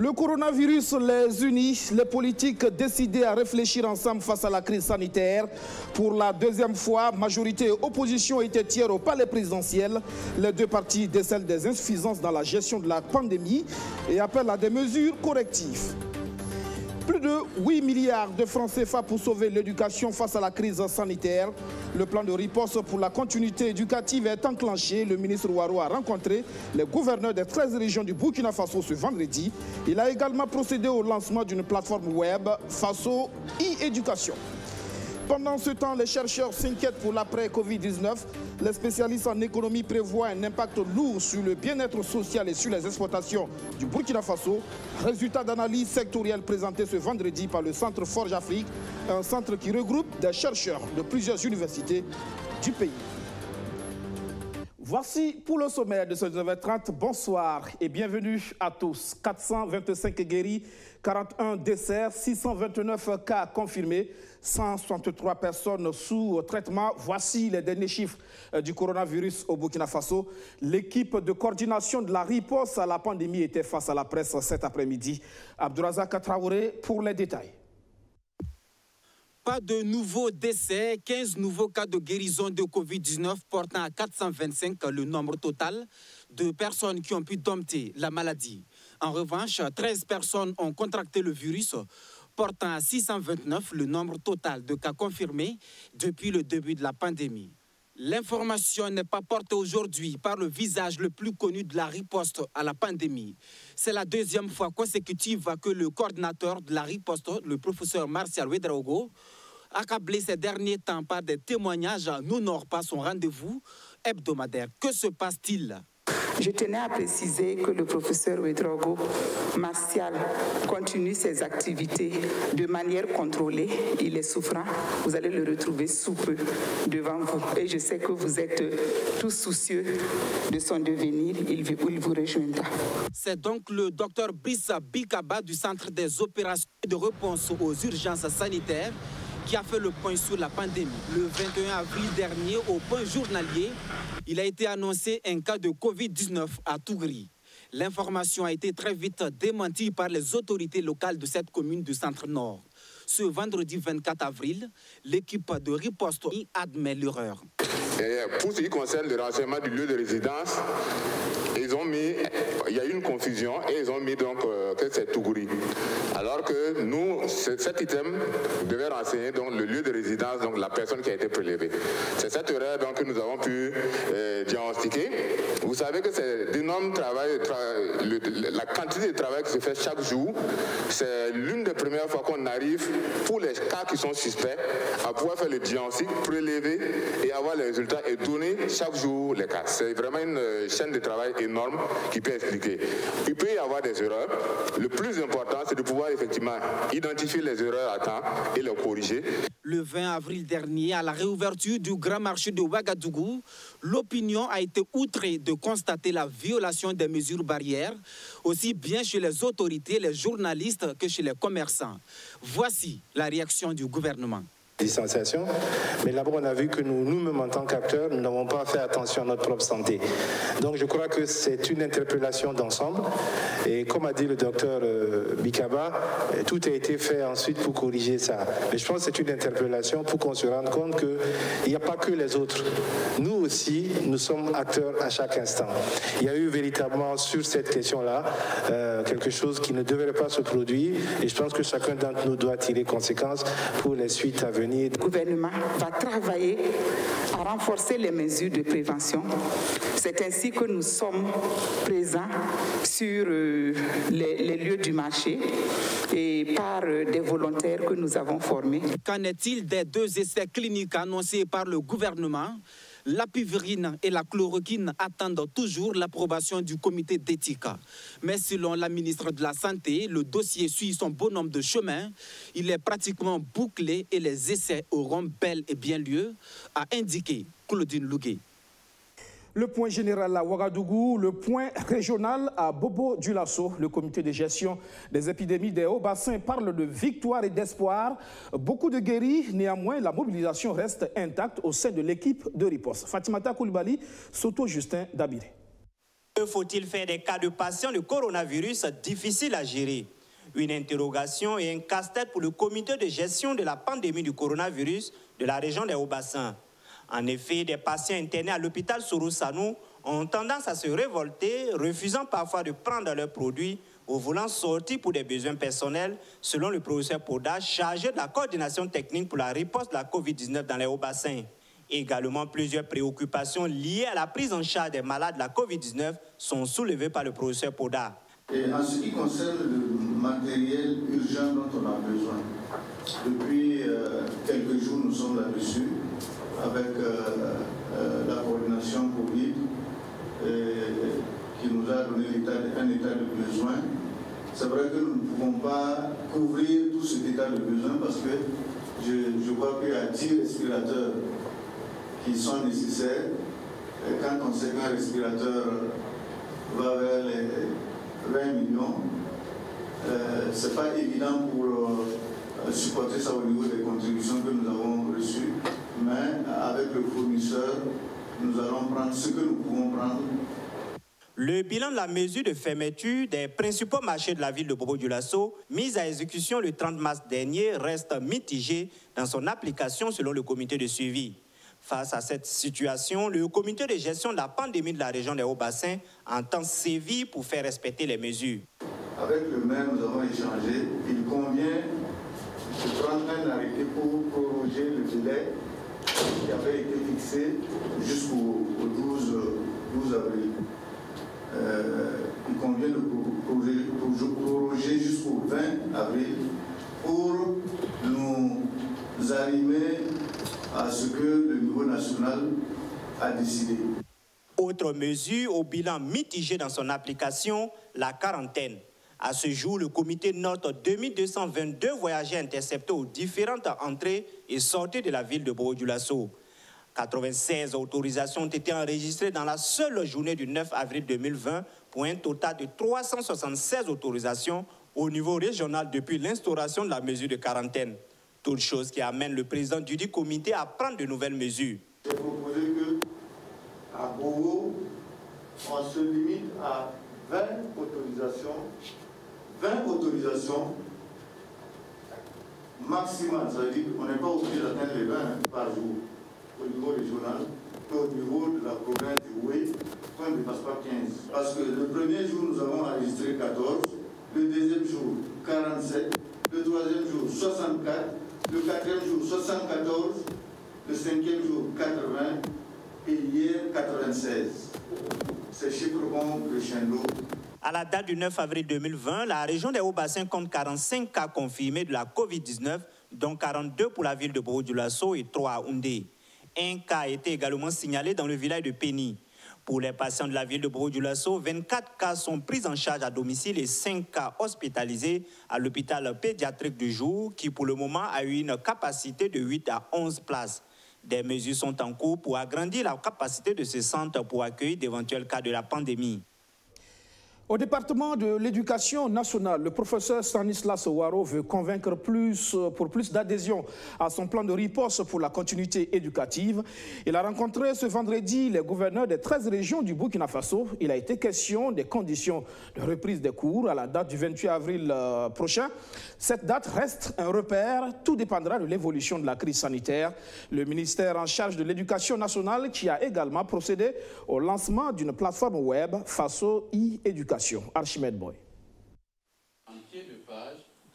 Le coronavirus les unit, les politiques décidées à réfléchir ensemble face à la crise sanitaire. Pour la deuxième fois, majorité et opposition étaient tiers au palais présidentiel. Les deux partis décèlent des insuffisances dans la gestion de la pandémie et appellent à des mesures correctives. Plus de 8 milliards de francs CFA pour sauver l'éducation face à la crise sanitaire. Le plan de riposte pour la continuité éducative est enclenché. Le ministre Ouattara a rencontré les gouverneurs des 13 régions du Burkina Faso ce vendredi. Il a également procédé au lancement d'une plateforme web Faso e-éducation. Pendant ce temps, les chercheurs s'inquiètent pour l'après-Covid-19. Les spécialistes en économie prévoient un impact lourd sur le bien-être social et sur les exportations du Burkina Faso. Résultat d'analyse sectorielle présenté ce vendredi par le Centre Forge Afrique, un centre qui regroupe des chercheurs de plusieurs universités du pays. Voici pour le sommaire de ce 9h30. Bonsoir et bienvenue à tous. 425 guéris, 41 décès, 629 cas confirmés, 163 personnes sous traitement. Voici les derniers chiffres du coronavirus au Burkina Faso. L'équipe de coordination de la riposte à la pandémie était face à la presse cet après-midi. Abdourazak Traoré pour les détails. Pas de nouveaux décès, 15 nouveaux cas de guérison de Covid-19 portant à 425 le nombre total de personnes qui ont pu dompter la maladie. En revanche, 13 personnes ont contracté le virus, portant à 629 le nombre total de cas confirmés depuis le début de la pandémie. L'information n'est pas portée aujourd'hui par le visage le plus connu de la riposte à la pandémie. C'est la deuxième fois consécutive que le coordinateur de la riposte, le professeur Martial Ouedraogo, accablé ces derniers temps par des témoignages, n'honore pas son rendez-vous hebdomadaire. Que se passe-t-il ? Je tenais à préciser que le professeur Ouedraogo Martial continue ses activités de manière contrôlée. Il est souffrant. Vous allez le retrouver sous peu devant vous. Et je sais que vous êtes tous soucieux de son devenir. Il vous rejoindra. C'est donc le docteur Brissa Bikaba du Centre des opérations de réponse aux urgences sanitaires qui a fait le point sur la pandémie. Le 21 avril dernier, au point journalier, il a été annoncé un cas de Covid-19 à Tougri. L'information a été très vite démentie par les autorités locales de cette commune du Centre-Nord. Ce vendredi 24 avril, l'équipe de riposte admet l'erreur. Pour ce qui concerne le renseignement du lieu de résidence, il y a eu une confusion et ils ont mis donc que c'est Tougouri. Alors que nous, cet item devait renseigner donc le lieu de résidence, donc la personne qui a été prélevée. C'est cette erreur donc que nous avons pu diagnostiquer. Vous savez que c'est d'énormes travail, la quantité de travail qui se fait chaque jour. C'est l'une des premières fois qu'on arrive, pour les cas qui sont suspects, à pouvoir faire le diagnostic, prélever et avoir les résultats et donner chaque jour les cas. C'est vraiment une chaîne de travail énorme qui peut expliquer. Il peut y avoir des erreurs. Le plus important, c'est de pouvoir effectivement identifier les erreurs à temps et les corriger. Le 20 avril dernier, à la réouverture du grand marché de Ouagadougou, l'opinion a été outrée de constater la violation des mesures barrières, aussi bien chez les autorités, les journalistes que chez les commerçants. Voici la réaction du gouvernement. Distanciation, mais d'abord on a vu que nous-mêmes en tant qu'acteurs, nous n'avons pas fait attention à notre propre santé. Donc je crois que c'est une interpellation d'ensemble et comme a dit le docteur Bikaba, tout a été fait ensuite pour corriger ça. Mais je pense que c'est une interpellation pour qu'on se rende compte qu'il n'y a pas que les autres. Nous aussi, nous sommes acteurs à chaque instant. Il y a eu véritablement sur cette question-là quelque chose qui ne devrait pas se produire et je pense que chacun d'entre nous doit tirer conséquences pour les suites à venir. Le gouvernement va travailler à renforcer les mesures de prévention. C'est ainsi que nous sommes présents sur les lieux du marché et par des volontaires que nous avons formés. Qu'en est-il des 2 essais cliniques annoncés par le gouvernement ? La pivirine et la chloroquine attendent toujours l'approbation du comité d'éthique. Mais selon la ministre de la Santé, le dossier suit son bonhomme de chemin. Il est pratiquement bouclé et les essais auront bel et bien lieu, a indiqué Claudine Louguet. Le point général à Ouagadougou, le point régional à Bobo-Dioulasso. Le comité de gestion des épidémies des Hauts-Bassins parle de victoire et d'espoir. Beaucoup de guéris, néanmoins, la mobilisation reste intacte au sein de l'équipe de riposte. Fatimata Koulibaly, Soto Justin Dabiré. Que faut-il faire des cas de patients de coronavirus difficiles à gérer? Une interrogation et un casse-tête pour le comité de gestion de la pandémie du coronavirus de la région des Hauts-Bassins. En effet, des patients internés à l'hôpital Sorosano ont tendance à se révolter, refusant parfois de prendre leurs produits ou voulant sortir pour des besoins personnels, selon le professeur Poda, chargé de la coordination technique pour la riposte de la COVID-19 dans les Hauts-Bassins. Également, plusieurs préoccupations liées à la prise en charge des malades de la COVID-19 sont soulevées par le professeur Poda. Et en ce qui concerne le matériel urgent dont on a besoin, depuis quelques jours, nous sommes là-dessus avec la coordination Covid qui nous a donné un état de besoin. C'est vrai que nous ne pouvons pas couvrir tout cet état de besoin parce que je vois qu'il y a 10 respirateurs qui sont nécessaires. Et quand on sait qu'un respirateur va vers les 20 millions, ce n'est pas évident pour supporter ça au niveau des contributions que nous avons reçues, mais avec le fournisseur, nous allons prendre ce que nous pouvons prendre. Le bilan de la mesure de fermeture des principaux marchés de la ville de Bobo-Dioulasso, mise à exécution le 30 mars dernier, reste mitigé dans son application selon le comité de suivi. Face à cette situation, le comité de gestion de la pandémie de la région des Hauts-Bassins entend sévir pour faire respecter les mesures. Avec le maire, nous avons échangé. Il convient de prendre un arrêté pour proroger le délai qui avait été fixé jusqu'au 12 avril. Il convient de proroger jusqu'au 20 avril pour nous arrimer à ce que le niveau national a décidé. Autre mesure au bilan mitigé dans son application, la quarantaine. À ce jour, le comité note 2222 voyageurs interceptés aux différentes entrées et sorties de la ville de Bobo-Dioulasso. 96 autorisations ont été enregistrées dans la seule journée du 9 avril 2020 pour un total de 376 autorisations au niveau régional depuis l'instauration de la mesure de quarantaine. Toute chose qui amène le président du comité à prendre de nouvelles mesures. J'ai proposé qu'à Bobo, on se limite à 20 autorisations. 20 autorisations maximales, ça veut dire qu'on n'est pas obligé d'atteindre les 20 par jour au niveau régional et au niveau de la province du Houé, on ne dépasse pas 15. Parce que le premier jour, nous avons enregistré 14, le deuxième jour, 47, le troisième jour, 64, le quatrième jour, 74, le cinquième jour, 80 et hier, 96. Ces chiffres vont crescendo. À la date du 9 avril 2020, la région des Hauts-Bassins compte 45 cas confirmés de la COVID-19, dont 42 pour la ville de Bobo-Dioulasso et 3 à Oundé. Un cas a été également signalé dans le village de Péni. Pour les patients de la ville de Bobo-Dioulasso, 24 cas sont pris en charge à domicile et 5 cas hospitalisés à l'hôpital pédiatrique du jour, qui pour le moment a eu une capacité de 8 à 11 places. Des mesures sont en cours pour agrandir la capacité de ce centre pour accueillir d'éventuels cas de la pandémie. Au département de l'éducation nationale, le professeur Stanislas Ouaro veut convaincre pour plus d'adhésion à son plan de riposte pour la continuité éducative. Il a rencontré ce vendredi les gouverneurs des 13 régions du Burkina Faso. Il a été question des conditions de reprise des cours à la date du 28 avril prochain. Cette date reste un repère, tout dépendra de l'évolution de la crise sanitaire. Le ministère en charge de l'éducation nationale qui a également procédé au lancement d'une plateforme web Faso e-Éducation. Archimède Boy.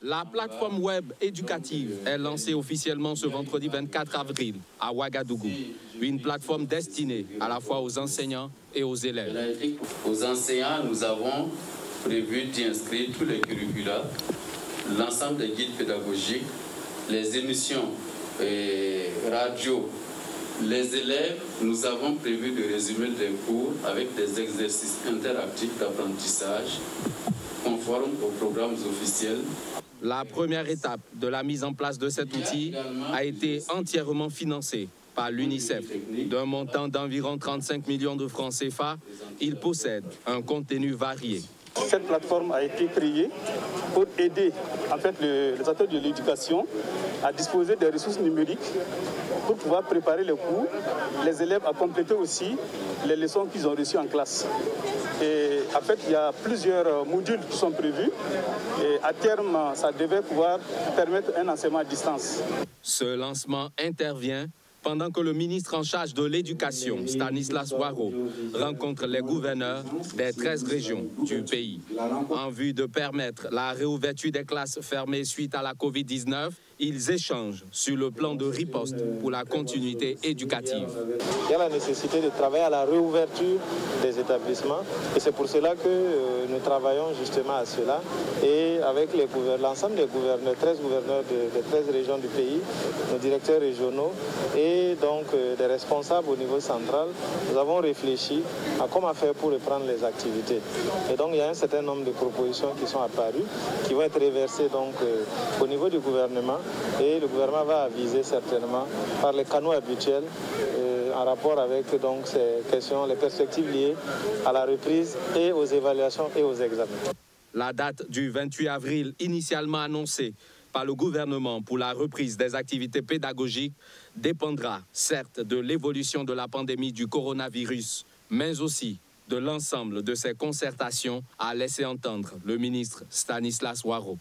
La plateforme web éducative est lancée officiellement ce vendredi 24 avril à Ouagadougou. Une plateforme destinée à la fois aux enseignants et aux élèves. Aux enseignants, nous avons prévu d'y inscrire tous les curricula, l'ensemble des guides pédagogiques, les émissions radio. Les élèves, nous avons prévu de résumer des cours avec des exercices interactifs d'apprentissage conformes aux programmes officiels. La première étape de la mise en place de cet outil a été entièrement financée par l'UNICEF. D'un montant d'environ 35 millions de francs CFA, il possède un contenu varié. Cette plateforme a été créée pour aider en fait, les acteurs de l'éducation à disposer des ressources numériques pour pouvoir préparer les cours, les élèves à compléter aussi les leçons qu'ils ont reçues en classe. Et en fait, il y a plusieurs modules qui sont prévus et à terme, ça devait pouvoir permettre un enseignement à distance. Ce lancement intervient pendant que le ministre en charge de l'éducation, Stanislas Waro, rencontre les gouverneurs des 13 régions du pays. En vue de permettre la réouverture des classes fermées suite à la Covid-19, ils échangent sur le plan de riposte pour la continuité éducative. Il y a la nécessité de travailler à la réouverture des établissements et c'est pour cela que nous travaillons justement à cela. Et avec l'ensemble des gouverneurs, 13 gouverneurs des 13 régions du pays, nos directeurs régionaux et donc des responsables au niveau central, nous avons réfléchi à comment faire pour reprendre les activités. Et donc il y a un certain nombre de propositions qui sont apparues, qui vont être reversées donc au niveau du gouvernement. Et le gouvernement va aviser certainement par les canaux habituels en rapport avec donc, ces questions, les perspectives liées à la reprise et aux évaluations et aux examens. La date du 28 avril, initialement annoncée par le gouvernement pour la reprise des activités pédagogiques, dépendra certes de l'évolution de la pandémie du coronavirus, mais aussi de l'ensemble de ces concertations, a laissé entendre le ministre Stanislas Waro.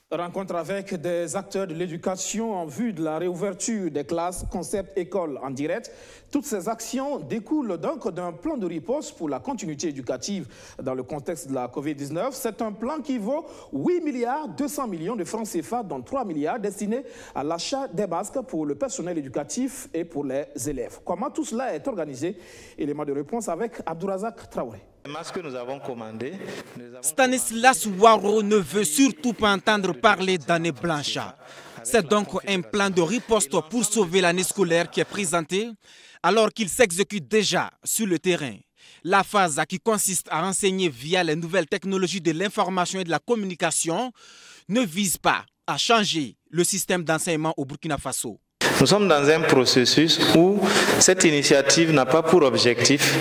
Rencontre avec des acteurs de l'éducation en vue de la réouverture des classes, concept école en direct. Toutes ces actions découlent donc d'un plan de riposte pour la continuité éducative dans le contexte de la Covid-19. C'est un plan qui vaut 8 milliards 200 millions de francs CFA, dont 3 milliards destinés à l'achat des masques pour le personnel éducatif et pour les élèves. Comment tout cela est organisé? Élément de réponse avec Abdourazak Traoré. Les masques que nous avons commandés, Stanislas Waro ne veut surtout pas entendre parler d'année blanche. C'est donc un plan de riposte pour sauver l'année scolaire qui est présenté alors qu'il s'exécute déjà sur le terrain. La phase qui consiste à enseigner via les nouvelles technologies de l'information et de la communication ne vise pas à changer le système d'enseignement au Burkina Faso. Nous sommes dans un processus où cette initiative n'a pas pour objectif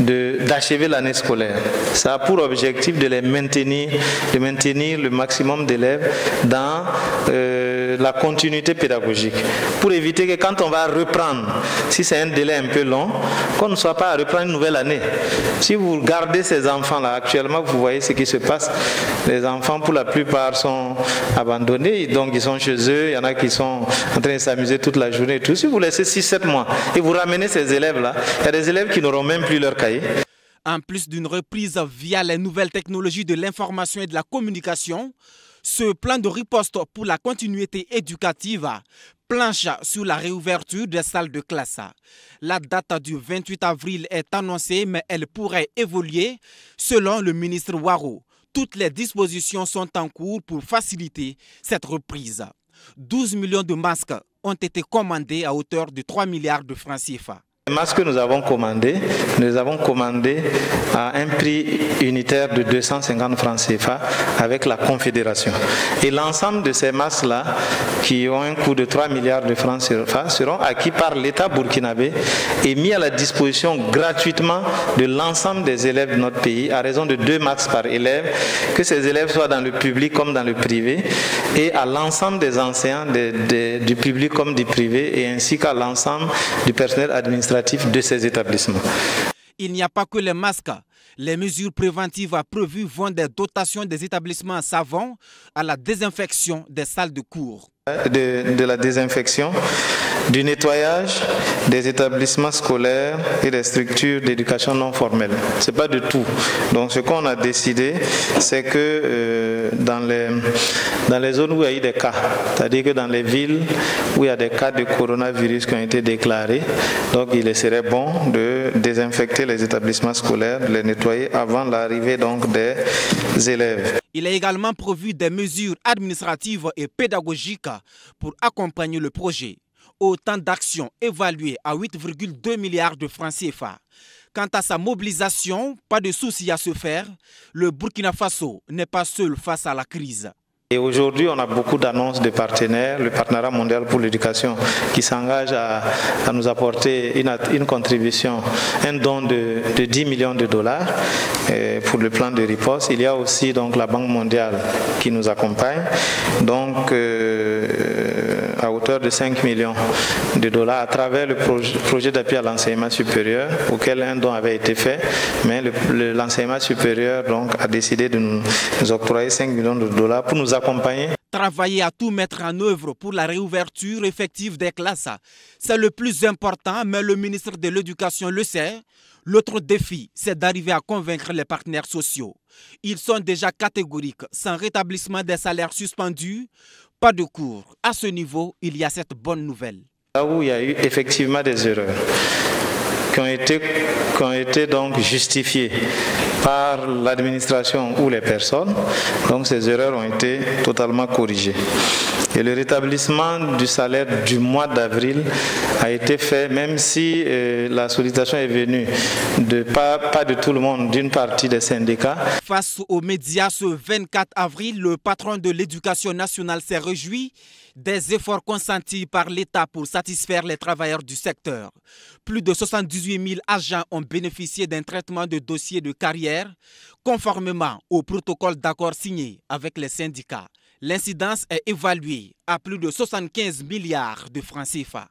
d'achever l'année scolaire. Ça a pour objectif de maintenir le maximum d'élèves dans la continuité pédagogique. Pour éviter que quand on va reprendre, si c'est un délai un peu long, qu'on ne soit pas à reprendre une nouvelle année. Si vous regardez ces enfants-là, actuellement, vous voyez ce qui se passe. Les enfants, pour la plupart, sont abandonnés, donc ils sont chez eux, il y en a qui sont en train de s'amuser toute la journée et tout. Si vous laissez 6-7 mois et vous ramenez ces élèves-là, il y a des élèves qui n'auront même plus leur cahier. En plus d'une reprise via les nouvelles technologies de l'information et de la communication, ce plan de riposte pour la continuité éducative planche sur la réouverture des salles de classe. La date du 28 avril est annoncée, mais elle pourrait évoluer selon le ministre Waro. Toutes les dispositions sont en cours pour faciliter cette reprise. 12 millions de masques ont été commandés à hauteur de 3 milliards de francs CFA. Les masques que nous avons commandés à un prix unitaire de 250 francs CFA avec la Confédération. Et l'ensemble de ces masques-là, qui ont un coût de 3 milliards de francs CFA, seront acquis par l'État burkinabé et mis à la disposition gratuitement de l'ensemble des élèves de notre pays, à raison de 2 masques par élève, que ces élèves soient dans le public comme dans le privé, et à l'ensemble des enseignants du public comme du privé, et ainsi qu'à l'ensemble du personnel administratif de ces établissements. Il n'y a pas que les masques. Les mesures préventives prévues vont des dotations des établissements savants à la désinfection des salles de cours. De la désinfection, du nettoyage des établissements scolaires et des structures d'éducation non formelle. Ce n'est pas de tout. Donc ce qu'on a décidé, c'est que dans les zones où il y a eu des cas, c'est-à-dire que dans les villes où il y a des cas de coronavirus qui ont été déclarés, donc il serait bon de désinfecter les établissements scolaires, de les nettoyer avant l'arrivée donc des élèves. Il est également prévu des mesures administratives et pédagogiques pour accompagner le projet. Autant d'actions évaluées à 8,2 milliards de francs CFA. Quant à sa mobilisation, pas de souci à se faire. Le Burkina Faso n'est pas seul face à la crise. Et aujourd'hui, on a beaucoup d'annonces de partenaires, le Partenariat mondial pour l'éducation, qui s'engage à nous apporter une contribution, un don de 10 millions de dollars pour le plan de riposte. Il y a aussi donc la Banque mondiale qui nous accompagne, donc à hauteur de 5 millions de dollars à travers le projet d'appui à l'enseignement supérieur, auquel un don avait été fait, mais l'enseignement supérieur donc a décidé de nous octroyer 5 millions de dollars pour nous accompagner. Travailler à tout mettre en œuvre pour la réouverture effective des classes, c'est le plus important, mais le ministre de l'Éducation le sait. L'autre défi, c'est d'arriver à convaincre les partenaires sociaux. Ils sont déjà catégoriques, sans rétablissement des salaires suspendus, pas de cours. À ce niveau, il y a cette bonne nouvelle. Là où il y a eu effectivement des erreurs qui ont été donc justifiées par l'administration ou les personnes, donc ces erreurs ont été totalement corrigées. Et le rétablissement du salaire du mois d'avril a été fait, même si la sollicitation est venue pas de tout le monde, d'une partie des syndicats. Face aux médias ce 24 avril, le patron de l'Éducation nationale s'est réjoui des efforts consentis par l'État pour satisfaire les travailleurs du secteur. Plus de 78 000 agents ont bénéficié d'un traitement de dossier de carrière conformément au protocole d'accord signé avec les syndicats. L'incidence est évaluée à plus de 75 milliards de francs CFA.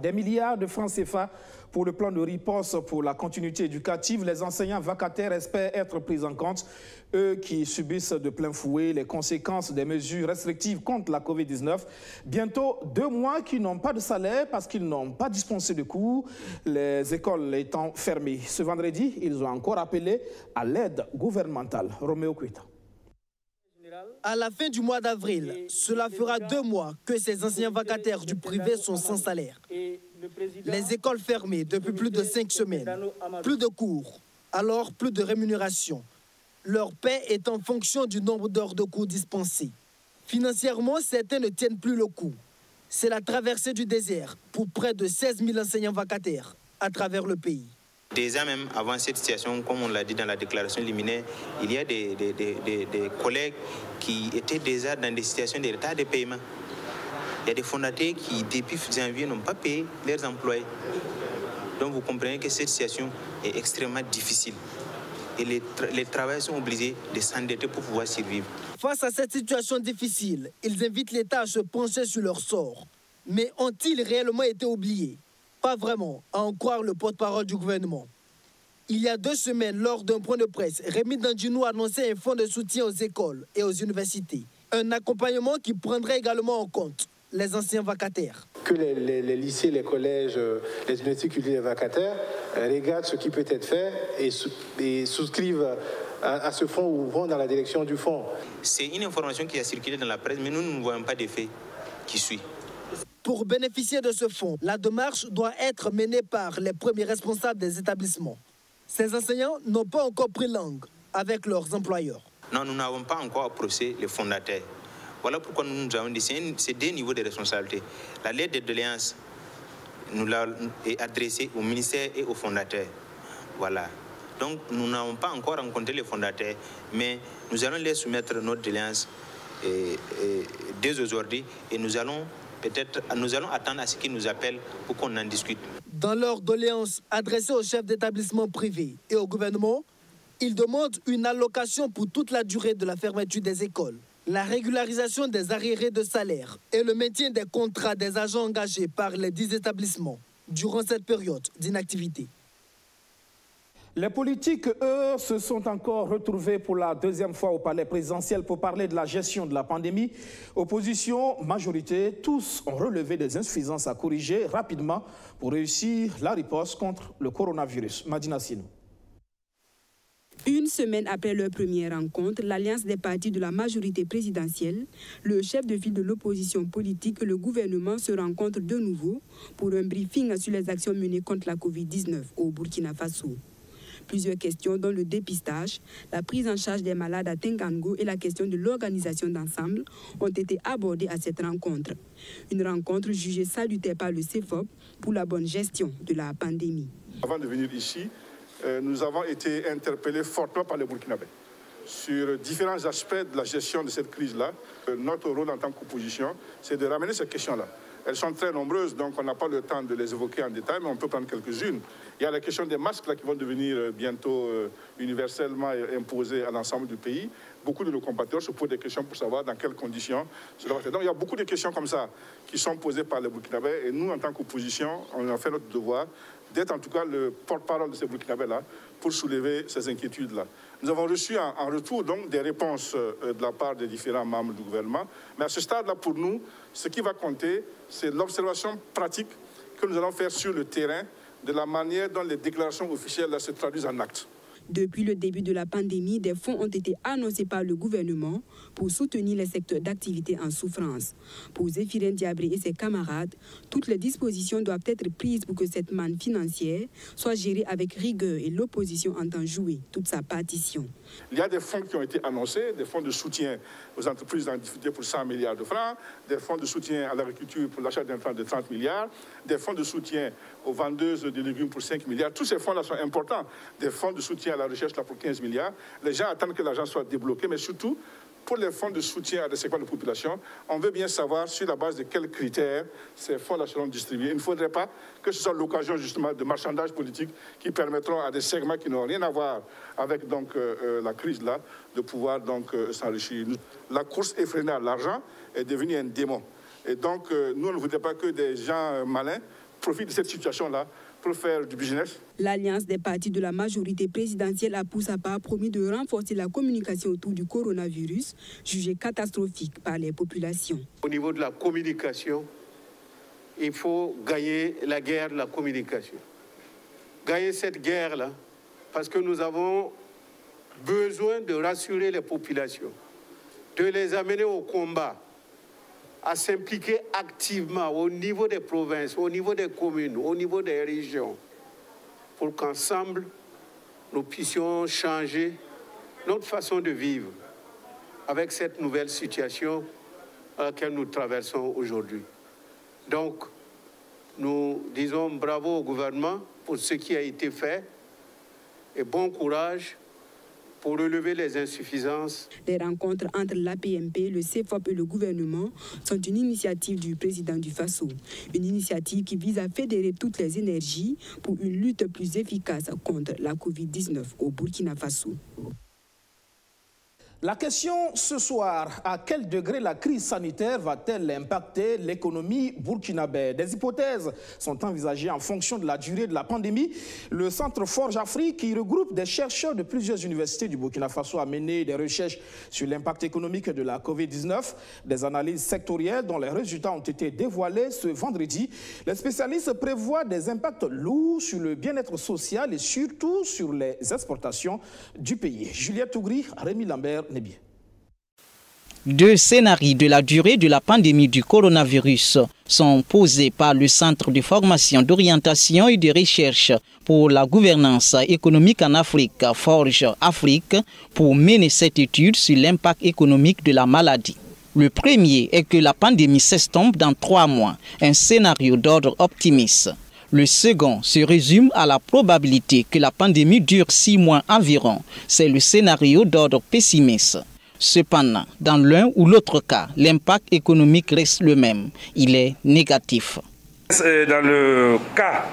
Des milliards de francs CFA pour le plan de riposte pour la continuité éducative. Les enseignants vacataires espèrent être pris en compte, eux qui subissent de plein fouet les conséquences des mesures restrictives contre la Covid-19. Bientôt 2 mois qu'ils n'ont pas de salaire parce qu'ils n'ont pas dispensé de cours, les écoles étant fermées. Ce vendredi, ils ont encore appelé à l'aide gouvernementale. Roméo Kuita. À la fin du mois d'avril, cela fera 2 mois que ces enseignants vacataires du privé sont sans salaire. Les écoles fermées depuis plus de 5 semaines, plus de cours, alors plus de rémunération. Leur paie est en fonction du nombre d'heures de cours dispensées. Financièrement, certains ne tiennent plus le coup. C'est la traversée du désert pour près de 16 000 enseignants vacataires à travers le pays. Déjà même avant cette situation, comme on l'a dit dans la déclaration liminaire, il y a des collègues qui étaient déjà dans des situations de retard de paiement. Il y a des fondateurs qui, depuis janvier, n'ont pas payé leurs employés. Donc vous comprenez que cette situation est extrêmement difficile. Et les travailleurs sont obligés de s'endetter pour pouvoir survivre. Face à cette situation difficile, ils invitent l'État à se pencher sur leur sort. Mais ont-ils réellement été oubliés? Pas vraiment, à en croire le porte-parole du gouvernement. Il y a 2 semaines, lors d'un point de presse, Rémi Dandinou annonçait un fonds de soutien aux écoles et aux universités. Un accompagnement qui prendrait également en compte les anciens vacataires. Que les lycées, les collèges, les universités culturelles vacataires regardent ce qui peut être fait et souscrivent à ce fonds ou vont dans la direction du fonds. C'est une information qui a circulé dans la presse, mais nous ne voyons pas d'effet qui suit. Pour bénéficier de ce fonds, la démarche doit être menée par les premiers responsables des établissements. Ces enseignants n'ont pas encore pris langue avec leurs employeurs. Non, nous n'avons pas encore approché les fondateurs. Voilà pourquoi nous avons dit que c'est 2 niveaux de responsabilité. La lettre de doléance nous l'a adressée au ministère et aux fondateurs. Voilà. Donc nous n'avons pas encore rencontré les fondateurs, mais nous allons les soumettre notre doléance dès aujourd'hui et nous allons attendre à ce qu'ils nous appellent pour qu'on en discute. Dans leur doléance adressée aux chefs d'établissement privés et au gouvernement, ils demandent une allocation pour toute la durée de la fermeture des écoles, la régularisation des arriérés de salaire et le maintien des contrats des agents engagés par les 10 établissements durant cette période d'inactivité. Les politiques, eux, se sont encore retrouvés pour la 2e fois au palais présidentiel pour parler de la gestion de la pandémie. Opposition, majorité, tous ont relevé des insuffisances à corriger rapidement pour réussir la riposte contre le coronavirus. Madina Sinou. Une semaine après leur première rencontre, l'alliance des partis de la majorité présidentielle, le chef de file de l'opposition politique et le gouvernement se rencontrent de nouveau pour un briefing sur les actions menées contre la Covid-19 au Burkina Faso. Plusieurs questions dont le dépistage, la prise en charge des malades à Tengango et la question de l'organisation d'ensemble ont été abordées à cette rencontre. Une rencontre jugée salutaire par le CEFOP pour la bonne gestion de la pandémie. Avant de venir ici, nous avons été interpellés fortement par les Burkinabés. sur différents aspects de la gestion de cette crise-là. Notre rôle en tant qu'opposition, c'est de ramener ces questions-là. Elles sont très nombreuses, donc on n'a pas le temps de les évoquer en détail, mais on peut prendre quelques-unes. Il y a la question des masques là, qui vont devenir bientôt universellement imposés à l'ensemble du pays. Beaucoup de nos compatriotes se posent des questions pour savoir dans quelles conditions cela va faire. Donc il y a beaucoup de questions comme ça qui sont posées par les Burkinabés. Et nous, en tant qu'opposition, on a fait notre devoir d'être en tout cas le porte-parole de ces Burkinabés-là pour soulever ces inquiétudes-là. Nous avons reçu en retour donc des réponses de la part des différents membres du gouvernement. Mais à ce stade-là, pour nous, ce qui va compter, c'est l'observation pratique que nous allons faire sur le terrain de la manière dont les déclarations officielles là, se traduisent en actes. Depuis le début de la pandémie, des fonds ont été annoncés par le gouvernement pour soutenir les secteurs d'activité en souffrance. Pour Zéphirine Diabré et ses camarades, toutes les dispositions doivent être prises pour que cette manne financière soit gérée avec rigueur et l'opposition entend jouer toute sa partition. Il y a des fonds qui ont été annoncés, des fonds de soutien aux entreprises en difficulté pour 100 milliards de francs, des fonds de soutien à l'agriculture pour l'achat d'intrants de 30 milliards, des fonds de soutien aux vendeuses de légumes pour 5 milliards. Tous ces fonds-là sont importants. Des fonds de soutien à la recherche là, pour 15 milliards. Les gens attendent que l'argent soit débloqué, mais surtout, pour les fonds de soutien à des segments de population, on veut bien savoir sur la base de quels critères ces fonds-là seront distribués. Il ne faudrait pas que ce soit l'occasion justement de marchandages politiques qui permettront à des segments qui n'ont rien à voir avec donc, la crise-là de pouvoir donc s'enrichir. La course effrénée à l'argent est devenue un démon. Et donc, nous, on ne voudrait pas que des gens malins profitent de cette situation-là pour faire du business. L'Alliance des partis de la majorité présidentielle a pour sa part promis de renforcer la communication autour du coronavirus, jugé catastrophique par les populations. Au niveau de la communication, il faut gagner la guerre de la communication. Gagner cette guerre-là, parce que nous avons besoin de rassurer les populations, de les amener au combat, à s'impliquer activement au niveau des provinces, au niveau des communes, au niveau des régions, pour qu'ensemble, nous puissions changer notre façon de vivre avec cette nouvelle situation à laquelle nous traversons aujourd'hui. Donc, nous disons bravo au gouvernement pour ce qui a été fait et bon courage pour relever les insuffisances. Les rencontres entre l'APMP, le CFOP et le gouvernement sont une initiative du président du Faso. Une initiative qui vise à fédérer toutes les énergies pour une lutte plus efficace contre la Covid-19 au Burkina Faso. La question ce soir, à quel degré la crise sanitaire va-t-elle impacter l'économie burkinabé? Des hypothèses sont envisagées en fonction de la durée de la pandémie. Le Centre Forge Afrique, qui regroupe des chercheurs de plusieurs universités du Burkina Faso, a mené des recherches sur l'impact économique de la Covid-19, des analyses sectorielles dont les résultats ont été dévoilés ce vendredi. Les spécialistes prévoient des impacts lourds sur le bien-être social et surtout sur les exportations du pays. Juliette Tougri, Rémi Lambert, Nébier. Deux scénarios de la durée de la pandémie du coronavirus sont posés par le Centre de formation, d'orientation et de recherche pour la gouvernance économique en Afrique, Forge Afrique, pour mener cette étude sur l'impact économique de la maladie. Le premier est que la pandémie s'estompe dans 3 mois, un scénario d'ordre optimiste. Le second se résume à la probabilité que la pandémie dure 6 mois environ. C'est le scénario d'ordre pessimiste. Cependant, dans l'un ou l'autre cas, l'impact économique reste le même. Il est négatif. Dans le cas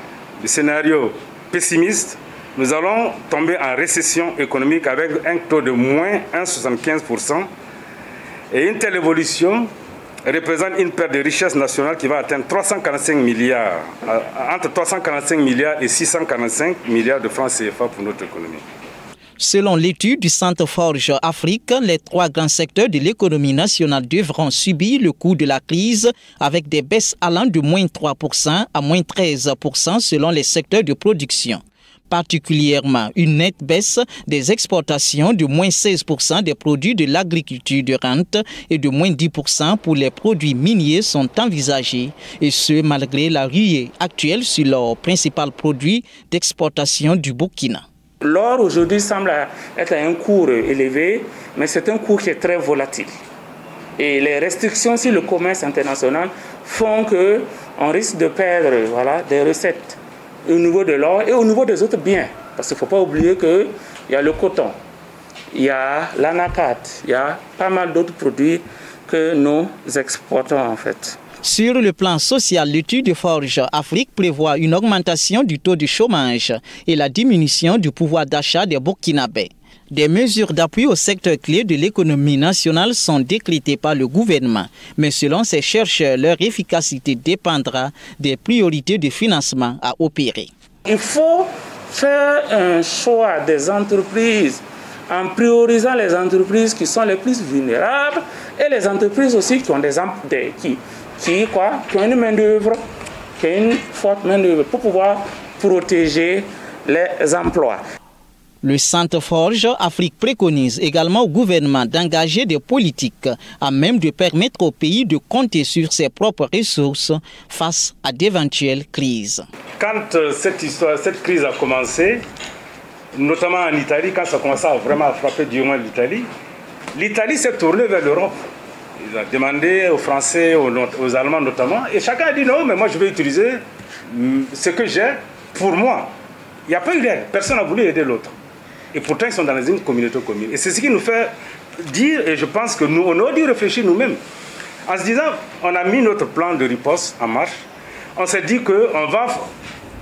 du scénario pessimiste, nous allons tomber en récession économique avec un taux de moins 1,75%. Et une telle évolution représente une perte de richesse nationale qui va atteindre 345 milliards, entre 345 milliards et 645 milliards de francs CFA pour notre économie. Selon l'étude du Centre Forge Afrique, les 3 grands secteurs de l'économie nationale devront subir le coût de la crise avec des baisses allant de moins 3% à moins 13% selon les secteurs de production. Particulièrement une nette baisse des exportations de moins 16% des produits de l'agriculture de rente et de moins 10% pour les produits miniers sont envisagés, et ce malgré la ruée actuelle sur leur principal produit d'exportation du Burkina. L'or aujourd'hui semble être à un cours élevé, mais c'est un cours qui est très volatile. Et les restrictions sur le commerce international font qu'on risque de perdre des recettes au niveau de l'or et au niveau des autres biens. Parce qu'il ne faut pas oublier qu'il y a le coton, il y a l'anacate, il y a pas mal d'autres produits que nous exportons en fait. Sur le plan social, l'étude Forge Afrique prévoit une augmentation du taux de chômage et la diminution du pouvoir d'achat des Burkinabés. Des mesures d'appui au secteur clé de l'économie nationale sont décrétées par le gouvernement, mais selon ces chercheurs, leur efficacité dépendra des priorités de financement à opérer. Il faut faire un choix des entreprises en priorisant les entreprises qui sont les plus vulnérables et les entreprises aussi qui ont qui ont une main-d'œuvre, qui ont une forte main-d'œuvre pour pouvoir protéger les emplois. Le Centre Forge Afrique préconise également au gouvernement d'engager des politiques à même de permettre au pays de compter sur ses propres ressources face à d'éventuelles crises. Quand cette crise a commencé, notamment en Italie, quand ça commençait à vraiment frapper durement l'Italie s'est tournée vers l'Europe. Ils ont demandé aux Français, aux Allemands notamment, et chacun a dit non, mais moi je vais utiliser ce que j'ai pour moi. Il n'y a pas eu d'aide, personne n'a voulu aider l'autre. Et pourtant, ils sont dans une communauté commune. Et c'est ce qui nous fait dire, et je pense que nous, on aurait dû réfléchir nous-mêmes. En se disant, on a mis notre plan de riposte en marche, on s'est dit qu'on va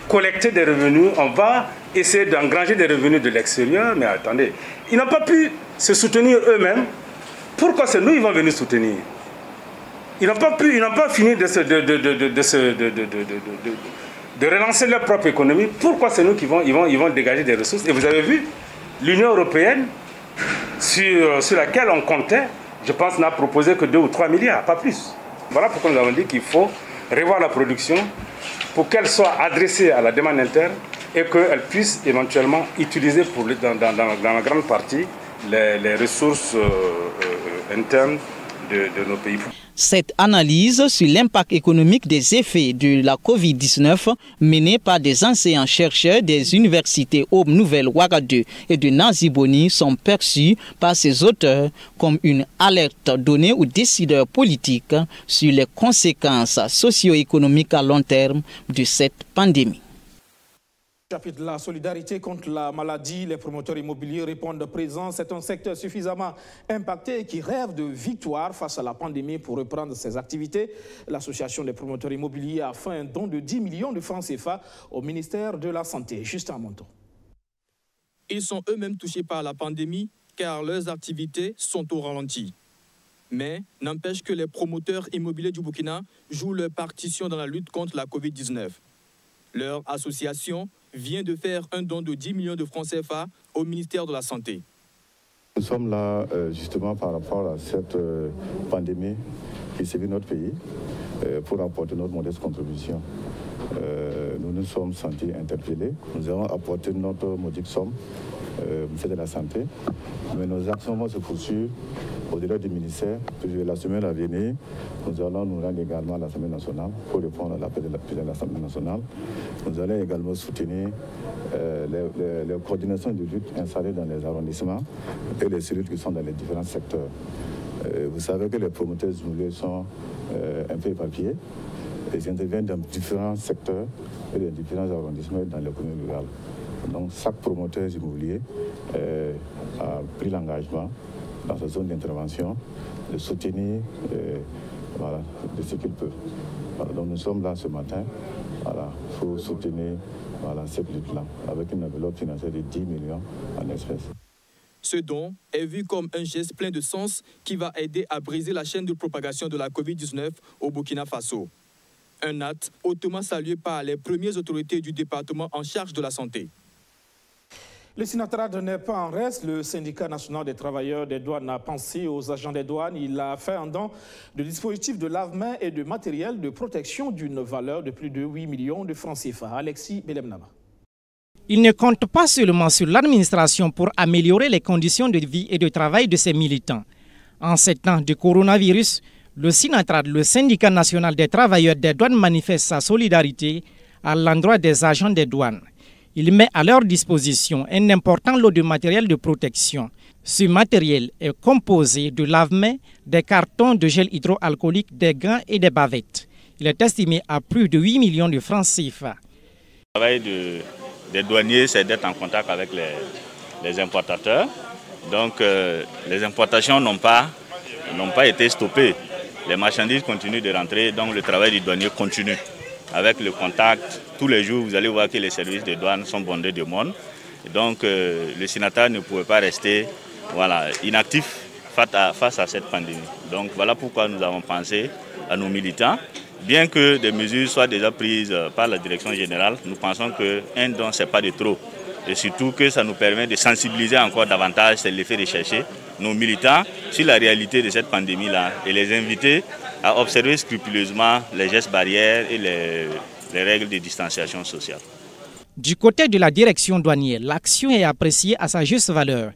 collecter des revenus, on va essayer d'engranger des revenus de l'extérieur, mais attendez, ils n'ont pas pu se soutenir eux-mêmes. Pourquoi c'est nous ils vont venir soutenir? Ils n'ont pas fini de relancer leur propre économie. Pourquoi c'est nous qui vont dégager des ressources? Et vous avez vu, l'Union européenne, sur laquelle on comptait, je pense, n'a proposé que 2 ou 3 milliards, pas plus. Voilà pourquoi nous avons dit qu'il faut revoir la production pour qu'elle soit adressée à la demande interne et qu'elle puisse éventuellement utiliser dans la grande partie les ressources internes de nos pays. Cette analyse sur l'impact économique des effets de la Covid-19 menée par des enseignants-chercheurs des universités Aube Nouvelle Ouagadougou et de Naziboni sont perçus par ses auteurs comme une alerte donnée aux décideurs politiques sur les conséquences socio-économiques à long terme de cette pandémie. Chapitre de la solidarité contre la maladie, les promoteurs immobiliers répondent présents. C'est un secteur suffisamment impacté et qui rêve de victoire face à la pandémie pour reprendre ses activités. L'association des promoteurs immobiliers a fait un don de 10 millions de francs CFA au ministère de la Santé. Justin Monton. Ils sont eux-mêmes touchés par la pandémie car leurs activités sont au ralenti. Mais n'empêche que les promoteurs immobiliers du Burkina jouent leur partition dans la lutte contre la Covid-19. Leur association vient de faire un don de 10 millions de francs CFA au ministère de la Santé. Nous sommes là justement par rapport à cette pandémie qui sévit notre pays pour apporter notre modeste contribution. Nous nous sommes sentis interpellés. Nous avons apporté notre modique somme au ministère de la Santé. Mais nos actions vont se poursuivre au-delà du ministère. La semaine à venir, nous allons nous rendre également à l'Assemblée nationale pour répondre à l'appel de l'Assemblée nationale. Nous allons également soutenir les coordinations de lutte installées dans les arrondissements et les cellules qui sont dans les différents secteurs. Vous savez que les promoteurs immobiliers sont un peu éparpillés. Ils interviennent dans différents secteurs et dans différents arrondissements dans les communes rurales. Donc chaque promoteur immobilier a pris l'engagement dans sa zone d'intervention de soutenir de ce qu'il peut. Voilà, donc nous sommes là ce matin pour soutenir cette lutte-là avec une enveloppe financière de 10 millions en espèces. Ce don est vu comme un geste plein de sens qui va aider à briser la chaîne de propagation de la Covid-19 au Burkina Faso. Un acte hautement salué par les premières autorités du département en charge de la santé. Le Sinatrad n'est pas en reste. Le syndicat national des travailleurs des douanes a pensé aux agents des douanes. Il a fait un don de dispositifs de lave-mains et de matériel de protection d'une valeur de plus de 8 millions de francs CFA. Alexis Belemnaba. Il ne compte pas seulement sur l'administration pour améliorer les conditions de vie et de travail de ses militants. En ces temps de coronavirus, le Sinatrad, le syndicat national des travailleurs des douanes, manifeste sa solidarité à l'endroit des agents des douanes. Il met à leur disposition un important lot de matériel de protection. Ce matériel est composé de lave-mains, des cartons de gel hydroalcoolique, des gants et des bavettes. Il est estimé à plus de 8 millions de francs CFA. Le travail des douaniers, c'est d'être en contact avec les importateurs Donc les importations n'ont pas été stoppées. Les marchandises continuent de rentrer, donc le travail du douanier continue. Avec le contact, tous les jours, vous allez voir que les services de douane sont bondés de monde. Donc le sénateur ne pouvait pas rester inactif face à cette pandémie. Donc voilà pourquoi nous avons pensé à nos militants. Bien que des mesures soient déjà prises par la direction générale, nous pensons qu'un don, ce n'est pas de trop. Et surtout que ça nous permet de sensibiliser encore davantage, c'est l'effet recherché, nos militants sur la réalité de cette pandémie-là et les inviter à observer scrupuleusement les gestes barrières et les règles de distanciation sociale. Du côté de la direction douanière, l'action est appréciée à sa juste valeur.